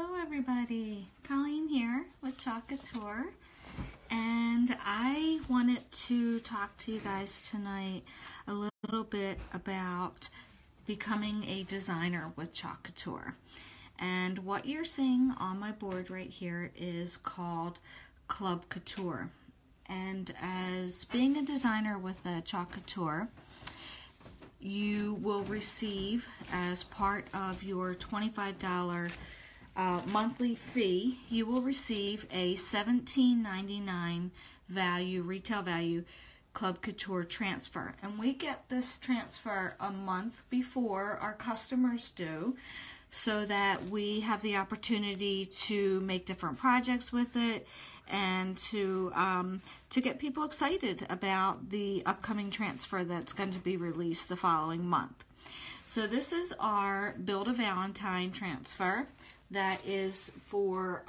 Hello everybody, Colleen here with Chalk Couture, and I wanted to talk to you guys tonight a little bit about becoming a designer with Chalk Couture. And what you're seeing on my board right here is called Club Couture. And as being a designer with Chalk Couture, you will receive, as part of your $25 monthly fee, you will receive a $17.99 retail value Club Couture transfer. And we get this transfer a month before our customers do, so that we have the opportunity to make different projects with it and to get people excited about the upcoming transfer that's going to be released the following month. So this is our Build a Valentine transfer that is for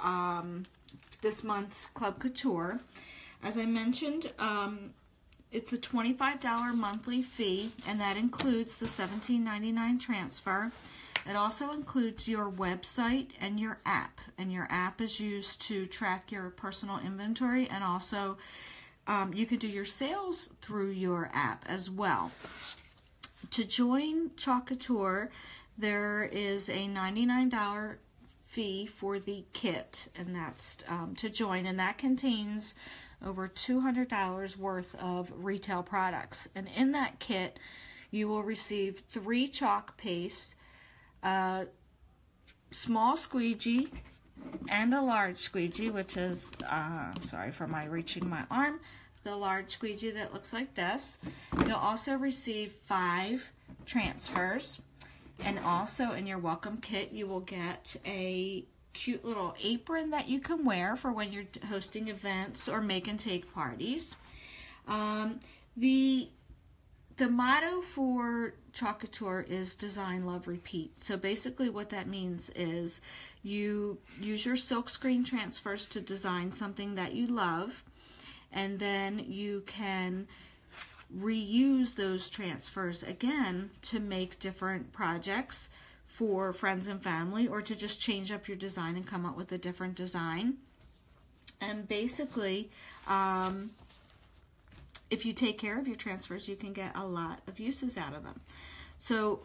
this month's Club Couture. As I mentioned, it's a $25 monthly fee, and that includes the $17.99 transfer. It also includes your website and your app. And your app is used to track your personal inventory, and also you can do your sales through your app as well. To join Chalk Couture, there is a $99 fee for the kit, and that's to join, and that contains over $200 worth of retail products. And in that kit, you will receive 3 chalk pastes, a small squeegee, and a large squeegee, which is, sorry for my reaching my arm, the large squeegee that looks like this. You'll also receive 5 transfers, and also in your welcome kit you will get a cute little apron that you can wear for when you're hosting events or make and take parties. The motto for Chalk Couture is Design, Love, Repeat. So basically what that means is you use your silkscreen transfers to design something that you love, and then you can reuse those transfers again to make different projects for friends and family, or to just change up your design and come up with a different design. And basically, if you take care of your transfers, you can get a lot of uses out of them. So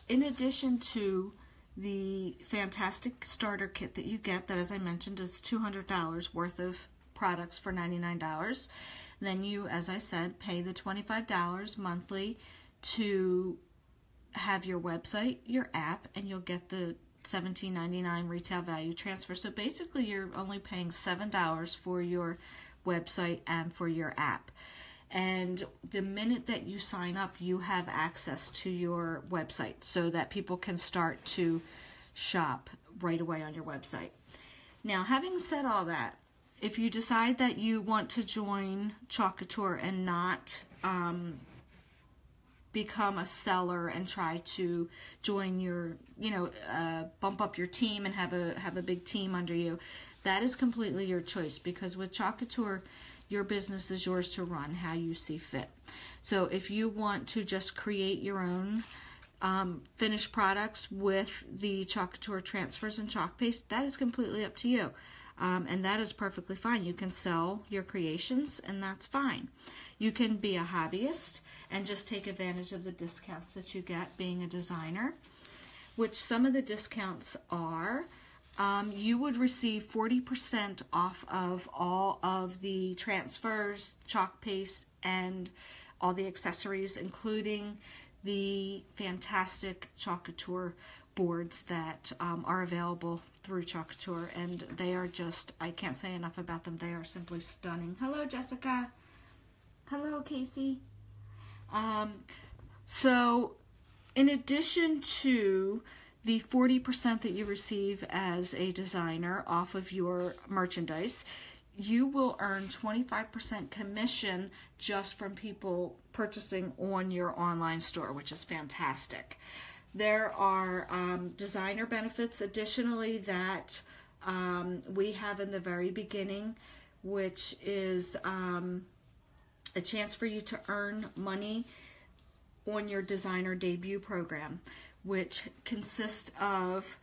in addition to the fantastic starter kit that you get, that as I mentioned is $200 worth of products for $99, then you, as I said, pay the $25 monthly to have your website, your app, and you'll get the $17.99 retail value transfer. So basically you're only paying $7 for your website and for your app. And the minute that you sign up, you have access to your website so that people can start to shop right away on your website. Now, having said all that, if you decide that you want to join Chalk Couture and not become a seller and try to join your, bump up your team and have a big team under you, that is completely your choice, because with Chalk Couture, your business is yours to run how you see fit. So if you want to just create your own finished products with the Chalk Couture transfers and chalk paste, that is completely up to you. And that is perfectly fine. You can sell your creations, and that's fine. You can be a hobbyist and just take advantage of the discounts that you get being a designer, which some of the discounts are, you would receive 40% off of all of the transfers, chalk paste, and all the accessories, including the fantastic Chalk Couture boards that are available through Chalk Couture, and they are just, I can't say enough about them. They are simply stunning. Hello, Jessica. Hello, Casey. So in addition to the 40% that you receive as a designer off of your merchandise, you will earn 25% commission just from people purchasing on your online store, which is fantastic. There are designer benefits additionally that we have in the very beginning, which is a chance for you to earn money on your designer debut program, which consists of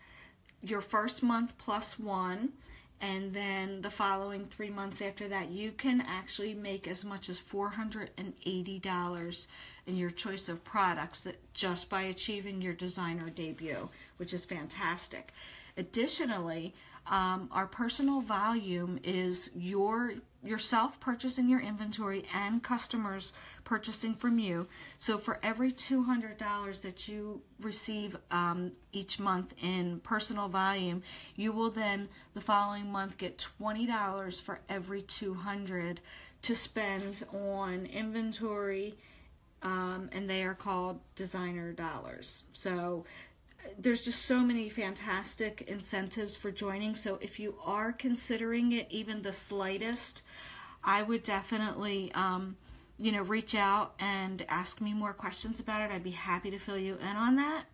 your first month plus one, and then the following 3 months after that, you can actually make as much as $480 in your choice of products just by achieving your designer debut, which is fantastic. Additionally, our personal volume is yourself purchasing your inventory and customers purchasing from you. So for every $200 that you receive each month in personal volume, you will then the following month get $20 for every $200 to spend on inventory, and they are called designer dollars. So there's just so many fantastic incentives for joining. So if you are considering it even the slightest, I would definitely reach out and ask me more questions about it. I'd be happy to fill you in on that.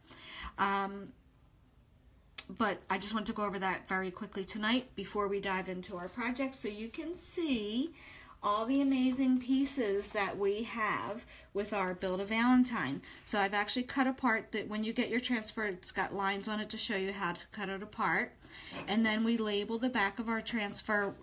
But I just want to go over that very quickly tonight before we dive into our project, so you can see all the amazing pieces that we have with our Build a Valentine. So I've actually cut apart that when you get your transfer, it's got lines on it to show you how to cut it apart. And then we label the back of our transfer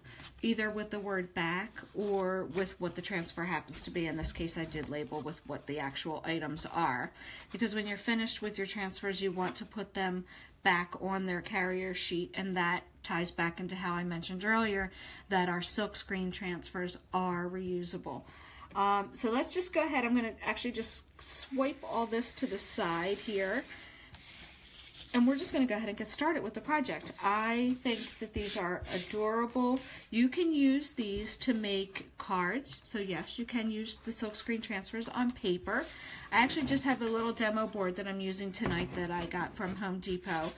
either with the word back or with what the transfer happens to be. In this case, I did label with what the actual items are, because when you're finished with your transfers, you want to put them back on their carrier sheet, and that ties back into how I mentioned earlier that our silkscreen transfers are reusable. So let's just go ahead. I'm going to actually just swipe all this to the side here, and we're just going to go ahead and get started with the project. I think that these are adorable. You can use these to make cards. So yes, you can use the silkscreen transfers on paper. I actually just have a little demo board that I'm using tonight that I got from Home Depot,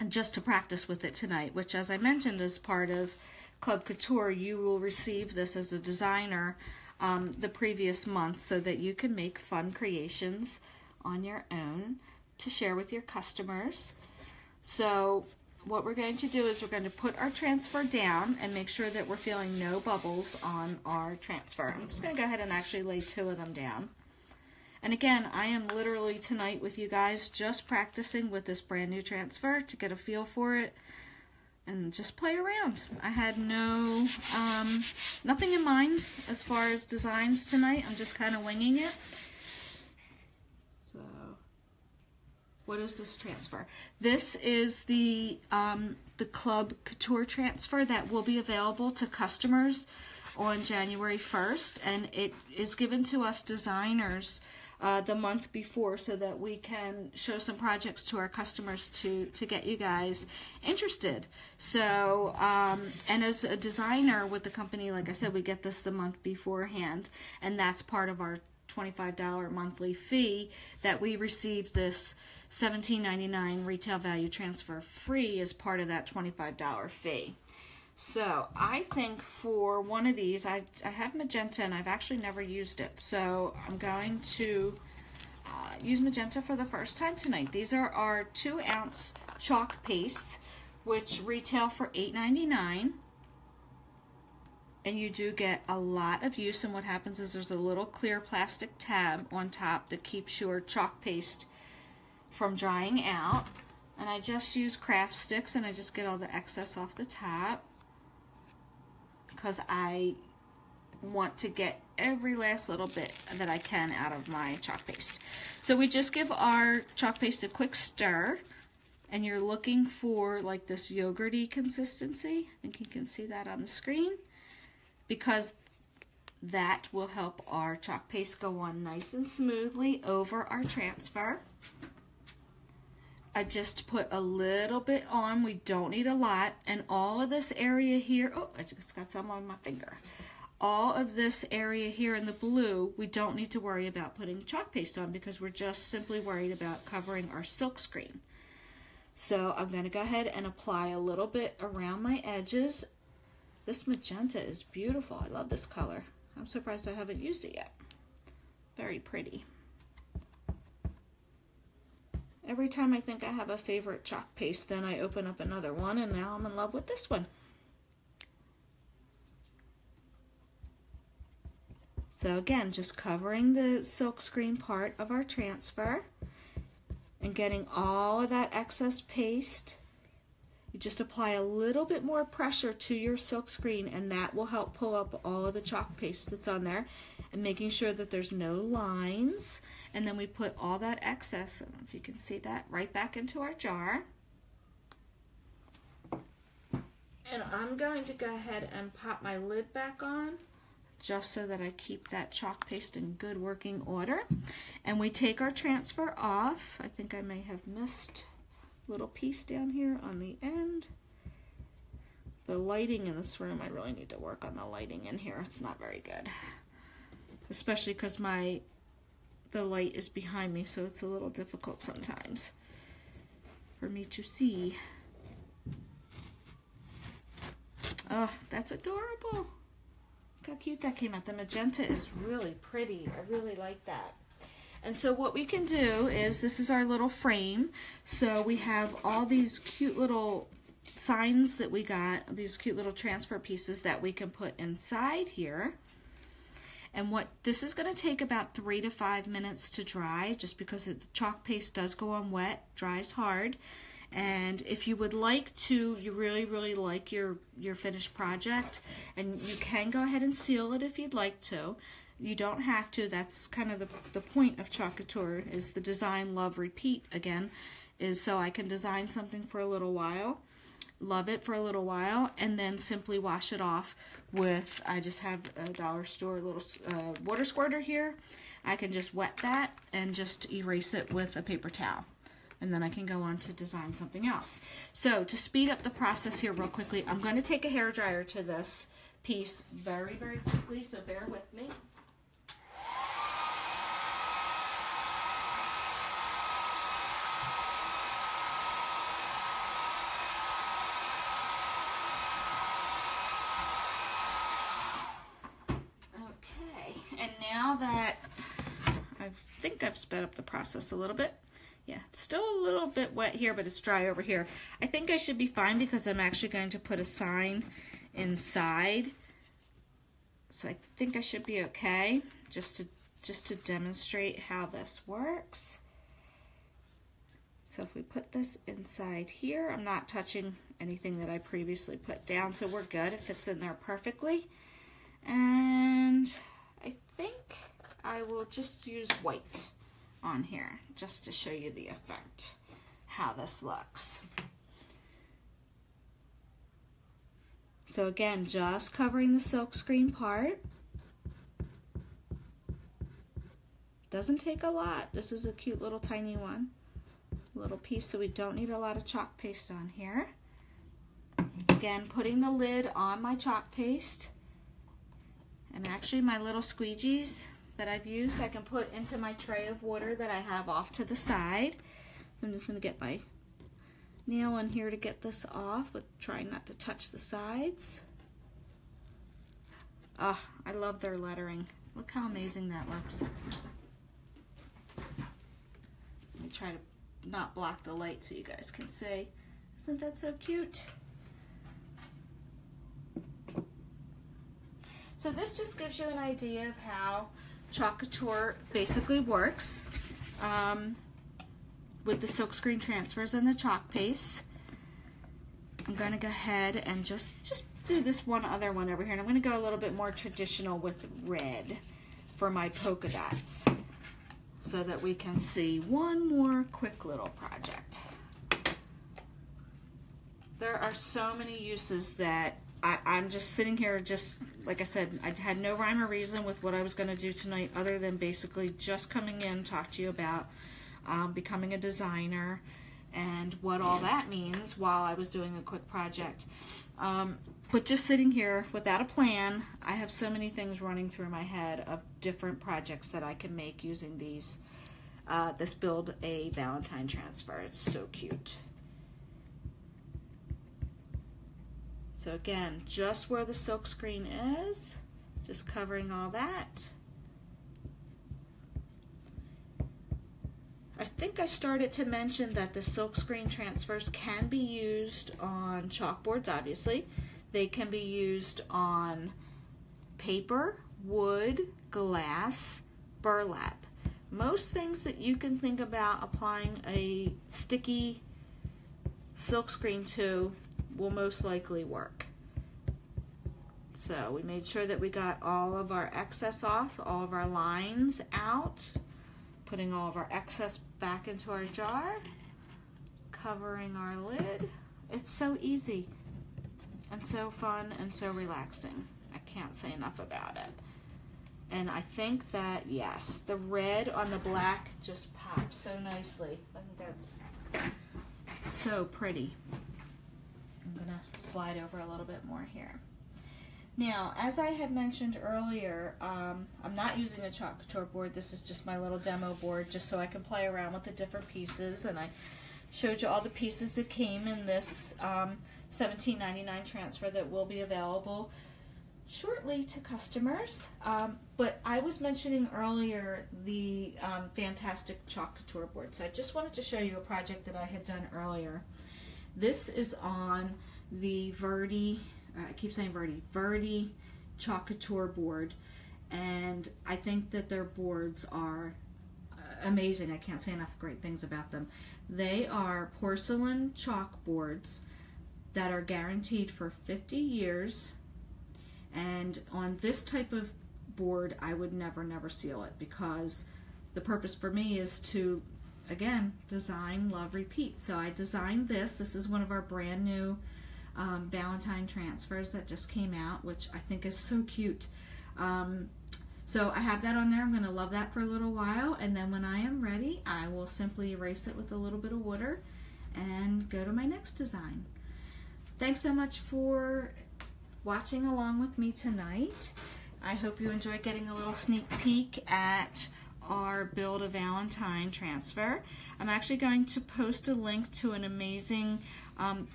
just to practice with it tonight, which, as I mentioned, is part of Club Couture. You will receive this as a designer the previous month so that you can make fun creations on your own to share with your customers. So what we're going to do is we're going to put our transfer down and make sure that we're feeling no bubbles on our transfer. I'm just going to go ahead and actually lay 2 of them down. And again, I am literally tonight with you guys just practicing with this brand new transfer to get a feel for it and just play around. I had nothing in mind as far as designs tonight. I'm just kind of winging it. So what is this transfer? This is the Club Couture transfer that will be available to customers on January 1st, and it is given to us designers the month before so that we can show some projects to our customers to get you guys interested. So, and as a designer with the company, like I said, we get this the month beforehand, and that's part of our $25 monthly fee that we receive this $17.99 retail value transfer free as part of that $25 fee. So I think for one of these, I have magenta and I've actually never used it. So I'm going to use magenta for the first time tonight. These are our 2-ounce chalk pastes, which retail for $8.99. And you do get a lot of use, and what happens is there's a little clear plastic tab on top that keeps your chalk paste from drying out. And I just use craft sticks and I just get all the excess off the top, because I want to get every last little bit that I can out of my chalk paste. So we just give our chalk paste a quick stir, and you're looking for like this yogurty consistency. I think you can see that on the screen, because that will help our chalk paste go on nice and smoothly over our transfer. I just put a little bit on. We don't need a lot. And all of this area here, oh, I just got some on my finger. All of this area here in the blue, we don't need to worry about putting chalk paste on, because we're just simply worried about covering our silk screen. So I'm going to go ahead and apply a little bit around my edges. This magenta is beautiful. I love this color. I'm surprised I haven't used it yet. Very pretty. Every time I think I have a favorite chalk paste, then I open up another one, and now I'm in love with this one. So again, just covering the silk screen part of our transfer. and getting all of that excess paste. You just apply a little bit more pressure to your silk screen, and that will help pull up all of the chalk paste that's on there, and making sure that there's no lines. And then we put all that excess, I don't know if you can see that, right back into our jar. And I'm going to go ahead and pop my lid back on, just so that I keep that chalk paste in good working order. And we take our transfer off. I think I may have missed a little piece down here on the end. The lighting in this room, I really need to work on the lighting in here. It's not very good, especially because the light is behind me, so it's a little difficult sometimes for me to see. Oh, that's adorable. Look how cute that came out. The magenta is really pretty. I really like that. And so what we can do is, this is our little frame. So we have all these cute little signs that we got, these cute little transfer pieces that we can put inside here. And what this is going to take about 3 to 5 minutes to dry, just because the chalk paste does go on wet, dries hard. And if you would like to, you really like your finished project, and you can go ahead and seal it if you'd like to. You don't have to. That's kind of the point of Chalk Couture, is the design, love, repeat again, is so I can design something for a little while, love it for a little while, and then simply wash it off with, I just have a dollar store little water squirter here. I can just wet that and just erase it with a paper towel. And then I can go on to design something else. So to speed up the process here real quickly, I'm going to take a hairdryer to this piece very quickly, so bear with me. Okay, and now that I think I've sped up the process a little bit. Yeah, it's still a little bit wet here, but it's dry over here. I think I should be fine because I'm actually going to put a sign inside. So I think I should be okay, just to demonstrate how this works. So if we put this inside here, I'm not touching anything that I previously put down, so we're good. It fits in there perfectly. And I think I will just use white on here just to show you the effect, how this looks. So again, just covering the silk screen part. Doesn't take a lot. This is a cute little tiny one, little piece, so we don't need a lot of chalk paste on here. Again, putting the lid on my chalk paste, and actually my little squeegees that I've used, I can put into my tray of water that I have off to the side. I'm just going to get my nail in here to get this off, with trying not to touch the sides. Ah, I love their lettering. Look how amazing that looks. Let me try to not block the light so you guys can see. Isn't that so cute? So this just gives you an idea of how Chalk Couture basically works with the silkscreen transfers and the chalk paste. I'm going to go ahead and just do this one other one over here, and I'm going to go a little bit more traditional with red for my polka dots, so that we can see one more quick little project. There are so many uses that I'm just sitting here, just like I said, I had no rhyme or reason with what I was going to do tonight, other than basically just coming in, talk to you about becoming a designer and what all that means while I was doing a quick project. But just sitting here without a plan, I have so many things running through my head of different projects that I can make using these. This Build a Valentine transfer. It's so cute. So again, just where the silk screen is, just covering all that. I think I started to mention that the silk screen transfers can be used on chalkboards, obviously. They can be used on paper, wood, glass, burlap. most things that you can think about applying a sticky silkscreen to will most likely work. So we made sure that we got all of our excess off, all of our lines out, putting all of our excess back into our jar, covering our lid. It's so easy and so fun and so relaxing. I can't say enough about it. And I think that, yes, the red on the black just pops so nicely. I think that's so pretty. I'm gonna slide over a little bit more here. Now, as I had mentioned earlier, I'm not using a Chalk Couture board. This is just my little demo board, just so I can play around with the different pieces. And I showed you all the pieces that came in this $17.99 transfer that will be available shortly to customers. But I was mentioning earlier the fantastic Chalk Couture board. So I just wanted to show you a project that I had done earlier. This is on the Verdi, I keep saying Verdi Chalk Couture board, and I think that their boards are amazing. I can't say enough great things about them. They are porcelain chalk boards that are guaranteed for 50 years, and on this type of board I would never seal it, because the purpose for me is to, again, design, love, repeat. So I designed this. This is one of our brand new Valentine transfers that just came out, which I think is so cute. So I have that on there. I'm going to love that for a little while, and then when I am ready, I will simply erase it with a little bit of water and go to my next design. Thanks so much for watching along with me tonight. I hope you enjoyed getting a little sneak peek at our Build a Valentine transfer. I'm actually going to post a link to an amazing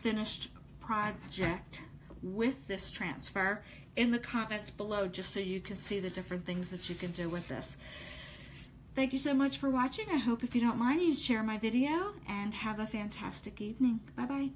finished project with this transfer in the comments below, just so you can see the different things that you can do with this. Thank you so much for watching. I hope, if you don't mind, you share my video, and have a fantastic evening. Bye bye.